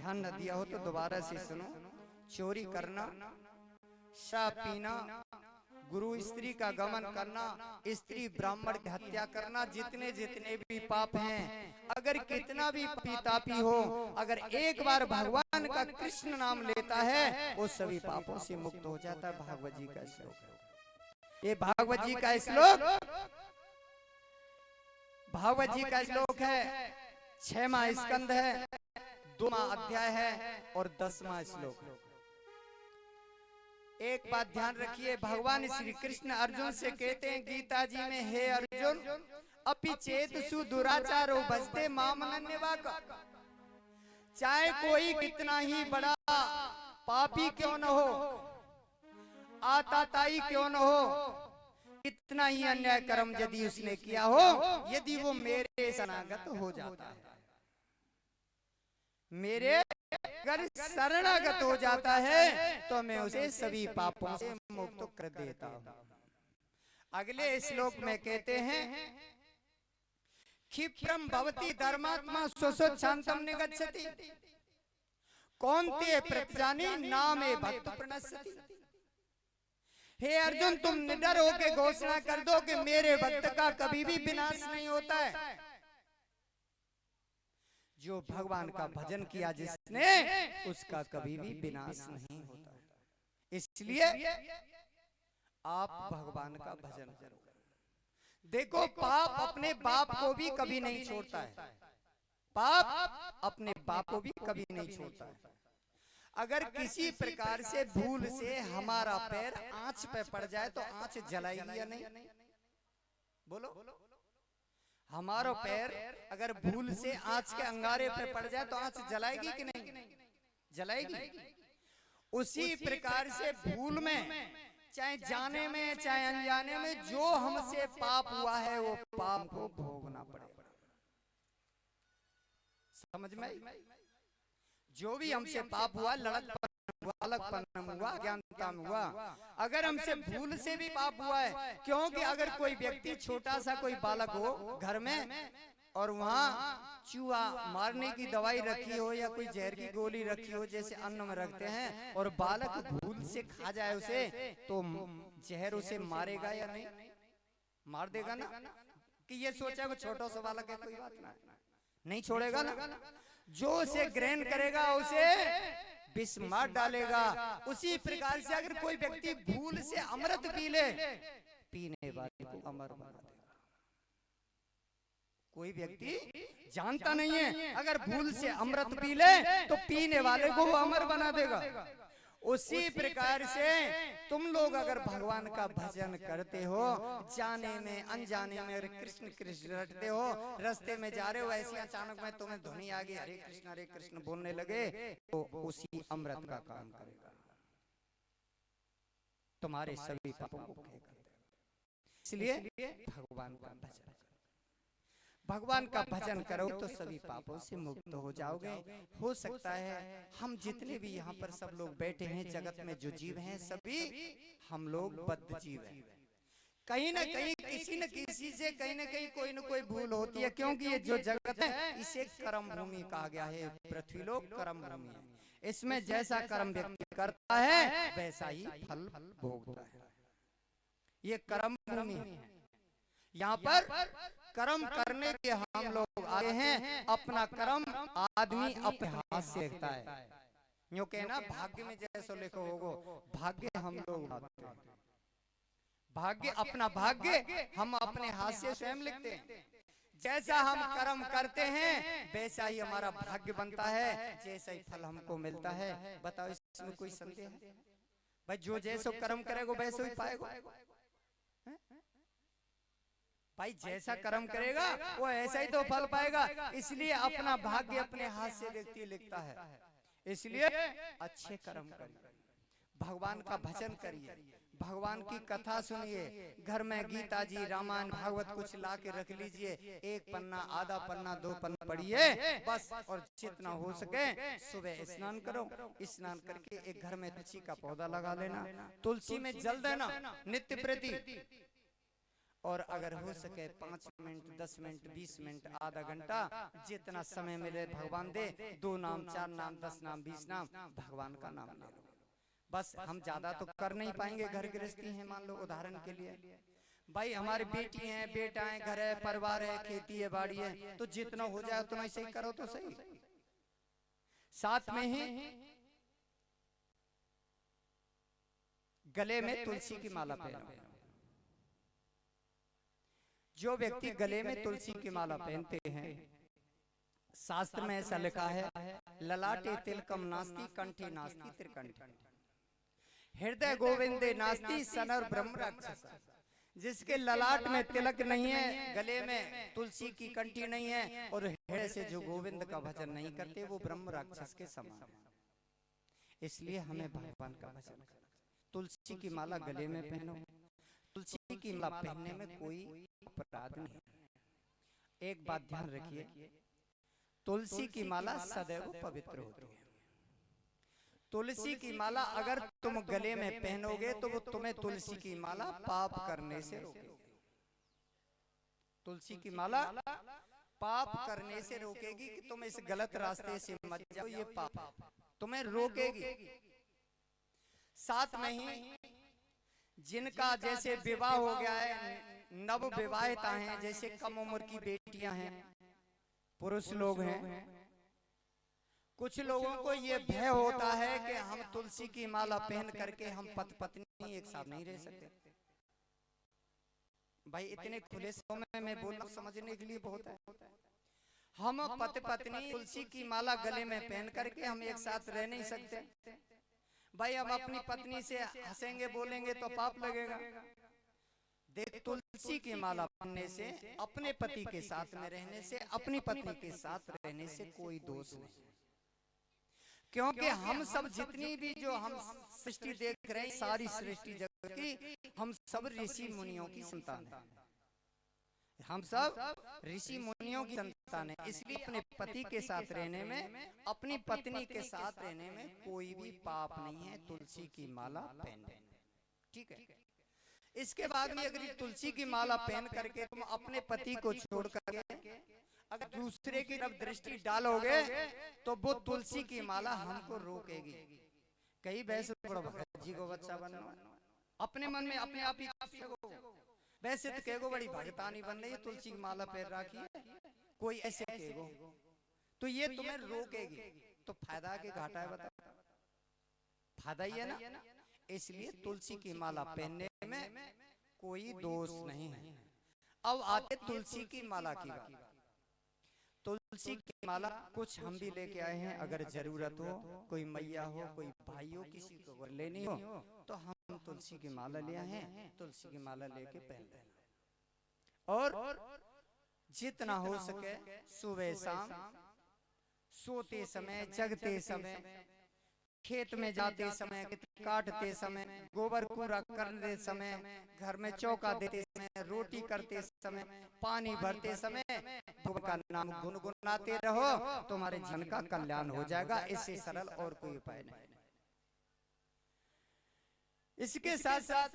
ध्यान न दिया हो तो दोबारा से सुनो। चोरी करना, शराब पीना, गुरु स्त्री का गमन करना, स्त्री ब्राह्मण की हत्या करना, जितने जितने भी पाप हैं, अगर कितना भी पापी हो, अगर एक बार भगवान का कृष्ण नाम लेता है वो सभी पापों से मुक्त हो जाता है। भागवत जी का श्लोक, ये भागवत जी का श्लोक, भागवत जी का श्लोक है। 6वां स्कंद है, 2वां अध्याय है और 10वां श्लोक है। एक बात ध्यान रखिए, भगवान श्री कृष्ण अर्जुन से कहते हैं गीता जी में, हे अर्जुन अपि चेतसु दुराचारो भजते मामनन्यवाक। चाहे कोई कितना ही बड़ा पापी क्यों न हो, आताताई क्यों न हो, कितना ही अन्याय कर्म यदि उसने किया हो, यदि वो मेरे शरणागत हो जाता है, मेरे अगर शरणागत हो जाता है तो मैं उसे सभी पापों से मुक्त कर देता हूं। अगले श्लोक में कहते हैं, क्षिप्रम भवति धर्मात्मा स्वस्वच्छांतम निगच्छति, कौन्तेय प्रतजानी नामे भक्त प्रणश्यति। हे अर्जुन, तुम निडर होकर घोषणा कर दो कि मेरे भक्त का कभी भी विनाश नहीं होता है। जो भगवान का भजन किया जिसने, उसका कभी भी विनाश नहीं होता है। इसलिए आप भगवान का भजन करो। देखो, पाप अपने बाप को भी कभी नहीं छोड़ता है, पाप अपने बाप को भी कभी नहीं छोड़ता है। अगर किसी प्रकार से भूल से हमारा पैर आंच पे पड़ जाए तो आंच जलाएगी या नहीं? बोलो, हमारा पैर अगर भूल से आंच के अंगारे पे पड़ जाए तो आंच जलाएगी कि नहीं? जलाएगी। उसी प्रकार से भूल में, चाहे जाने में चाहे अनजाने में, जो हमसे पाप हुआ है वो पाप को भोगना पड़ेगा। समझ में? जो भी हमसे पाप हुआ, लड़कपन हुआ, अलगपन हुआ, ज्ञानता हुआ, अगर हमसे भूल से भी पाप हुआ है, क्योंकि अगर कोई व्यक्ति छोटा सा कोई बालक हो घर में और वहाँ चूहा मारने की दवाई रखी हो या कोई जहर की गोली रखी हो, जैसे अन्न में रखते हैं, और बालक भूल से खा जाए उसे, तो जहर उसे मारेगा या नहीं? मार देगा ना? कि ये सोचा वो छोटा सा बालक है, कोई बात नहीं छोड़ेगा ना? जो उसे ग्रहण करेगा उसे विष मार डालेगा। उसी प्रकार से अगर कोई व्यक्ति भूल से अमृत पी ले, पीने वाले को अमर बना देगा। कोई व्यक्ति जानता नहीं है, अगर भूल से अमृत पी ले तो पीने वाले को वो अमर बना देगा। उसी प्रकार से तुम लोग अगर भगवान का भजन करते हो, जाने में अनजाने में कृष्ण कृष्ण रटते हो, रास्ते में जा रहे हो, ऐसी अचानक में तुम्हें ध्वनि आ गई हरे कृष्ण बोलने लगे, तो उसी अमृत का काम करेगा, तुम्हारे सभी पापों को खत्म कर देगा। इसलिए भगवान का भजन, भगवान का भजन करो तो सभी पापों से मुक्त हो जाओगे। हो सकता है हम जितने भी यहाँ पर सब लोग बैठे हैं, जगत में जो जीव हैं, सभी हम लोग बद्ध जीव हैं। कहीं ना कहीं किसी न किसी से कहीं ना कहीं कोई न कोई भूल होती है, क्योंकि ये जो जगत है इसे कर्म भूमि कहा गया है। पृथ्वीलोक कर्म भूमि है। इसमें जैसा कर्म व्यक्ति करता है वैसा ही फल भोगता है। ये कर्म भूमि है। यहाँ पर कर्म करने के हम लोग आए हैं। अपना कर्म आदमी अपने हाथ से लिखता है। यूं कहना, भाग्य में जैसा लिखो होगो, भाग्य हम लोग बनाते हैं। भाग्य, अपना भाग्य हम अपने हाथ से स्वयं लिखते हैं। जैसा हम कर्म करते हैं वैसा ही हमारा भाग्य बनता है, जैसा ही फल हमको मिलता है। बताओ, इसमें कोई संदेह है? भाई, जो जैसा कर्म करेगा वैसा ही पाएगा। भाई, जैसा कर्म करेगा वो ऐसा ही तो फल पाएगा। इसलिए अपना भाग्य अपने हाथ से व्यक्ति लिखता है। इसलिए अच्छे कर्म करिए, भगवान का भजन करिए, भगवान की कथा सुनिए। घर में गीता जी, रामायण, भागवत कुछ ला के रख लीजिए। एक पन्ना, आधा पन्ना, 2 पन्ना पढ़िए बस। और जितना हो सके सुबह स्नान करो, स्नान करके एक घर में तुलसी का पौधा लगा लेना, तुलसी में जल देना नित्य प्रति। और अगर हो सके 5 मिनट, 10 मिनट, 20 मिनट, आधा घंटा, जितना समय मिले भगवान दे, 2 नाम, 4 नाम, 10 नाम, 20 नाम भगवान का नाम ले लो। बस हम ज्यादा तो कर नहीं पाएंगे, घर गृहस्थी है मान लो उदाहरण के लिए, भाई हमारी बेटी है, बेटा है, घर है, परिवार है, खेती है, बाड़ी है, तो जितना हो जाए उतना ऐसे ही करो तो सही। साथ में ही गले में तुलसी की माला पहनो। जो व्यक्ति गले में तुलसी की माला पहनते हैं, शास्त्र में ऐसा लिखा है, ललाटे तिलकम नास्ति कंठे नास्ति त्रिकंठ, हृदय गोविंदे नास्ति सनर ब्रह्म राक्षस। जिसके ललाट में तिलक नहीं है, गले में तुलसी की कंठी नहीं है और हृदय से जो गोविंद का भजन नहीं करते, वो ब्रह्म राक्षस के समान है। इसलिए हमें भगवान का भजन करना। तुलसी की माला गले में पहनो। तुलसी की माला पहनने में कोई अपराध नहीं है। एक बात ध्यान रखिए, तुलसी की माला सदैव पवित्र होती है। तुलसी की माला अगर तुम गले में पहनोगे तो वो तुम्हें तुलसी की माला पाप करने से रोकेगी। तुलसी की माला पाप करने से रोकेगी कि तुम इस गलत रास्ते से मत जाओ, ये पाप तुम्हें रोकेगी। साथ में ही जिनका जैसे विवाह हो गया है, नव विवाहिता हैं, जैसे कम उम्र की बेटियां हैं, पुरुष लोग हैं, कुछ लोगों को ये भय होता है कि हम तुलसी की माला पहन करके हम पति पत्नी एक साथ नहीं रह सकते। भाई इतने खुले समय में बोलना समझने के लिए बहुत है। हम पति पत्नी तुलसी की माला गले में पहन करके हम एक साथ रह नहीं सकते। भाई हम अपनी पत्नी से हंसेंगे बोलेंगे तो पाप लगेगा। देख, तुलसी की माला पहनने से, अपने पति के साथ में रहने से, अपनी पत्नी के साथ रहने से कोई दोष नहीं। क्योंकि हम सब जितनी भी जो हम सृष्टि देख रहे हैं, सारी सृष्टि जगत की, हम सब ऋषि मुनियों की संतान है। हम सब ऋषि मुनियों की संतान है। इसलिए अपने पति के साथ रहने में, अपनी पत्नी के साथ रहने में कोई भी पाप नहीं है तुलसी की माला पहनने। ठीक है। इसके बाद में अगर तुलसी की माला पहन करके तुम अपने पति को छोड़ करके अगर दूसरे की तरफ दृष्टि डालोगे तो वो तुलसी की माला हमको रोकेगी। कई वैसे भगत जी को बच्चा बनना, अपने मन में अपने आप ही वैसे तो कहेगो बड़ी भगतानी बन रही है, तुलसी की माला पहन रखी है, कोई ऐसे कहेगो, तो ये तुम्हें रोकेगी। तो फायदा के घाटा है बता? फायदा ही है ना। इसलिए तुलसी की माला पहनने में कोई दोष नहीं है। अब आते तुलसी की माला की बात। तुलसी की माला कुछ हम भी लेके आए हैं, अगर जरूरत हो, कोई मैया हो, कोई भाई हो, किसी को अगर लेनी हो तो हम तुलसी की माला ले आए हैं। तुलसी की माला लेके पहन लेना और जितना हो सके सुबह शाम, सोते समय, जगते समय, खेत में जाते समय, काटते समय, गोबर कूड़ा करते समय, घर में चौका देते समय, रोटी करते समय, पानी भरते समय भगवान का नाम गुनगुनाते रहो, तुम्हारे जीवन का कल्याण हो जाएगा। इससे सरल और कोई उपाय नहीं। इसके साथ साथ